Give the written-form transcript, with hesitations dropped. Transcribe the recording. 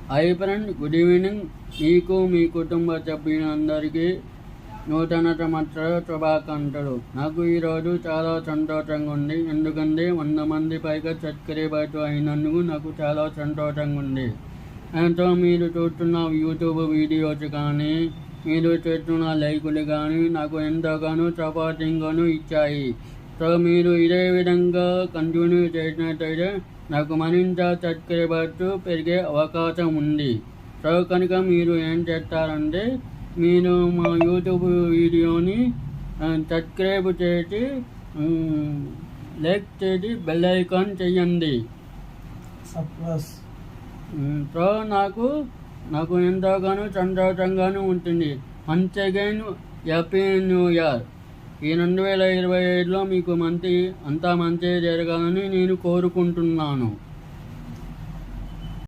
Hi friend, good evening. మీకు మీ కుటుంబ సభ్యులందరికీ నూతన సంవత్సర శుభాకాంక్షలు. నాకు ఈరోజు చాలా సంతోషంగా ఉంది. ఎందుకంటే 100 మంది పైగా సబ్స్క్రైబర్స్ అయినందుకు నాకు చాలా సంతోషంగా ఉంది. సో మీరు చూస్తున్న యూట్యూబ్ వీడియోస్ కానీ, మీరు చేస్తున్న లైకులు కానీ నాకు ఎంతగానో సపోర్టింగ్గాను ఇచ్చాయి. సో మీరు ఇదే విధంగా కంటిన్యూ చేసినట్టయితే నాకు మరింత సబ్స్క్రైబర్స్ పెరిగే అవకాశం ఉంది. సో కనుక మీరు ఏం చేస్తారంటే, మీరు మా యూట్యూబ్ వీడియోని సబ్స్క్రైబ్ చేసి లైక్ చేసి బెల్ ఐకాన్ చేయండి. సో నాకు ఎంతగానో సంతోషంగానూ ఉంటుంది. Once again happy new year. ఈ 2025లో మీకు అంతా మంచి జరగాలని నేను కోరుకుంటున్నాను.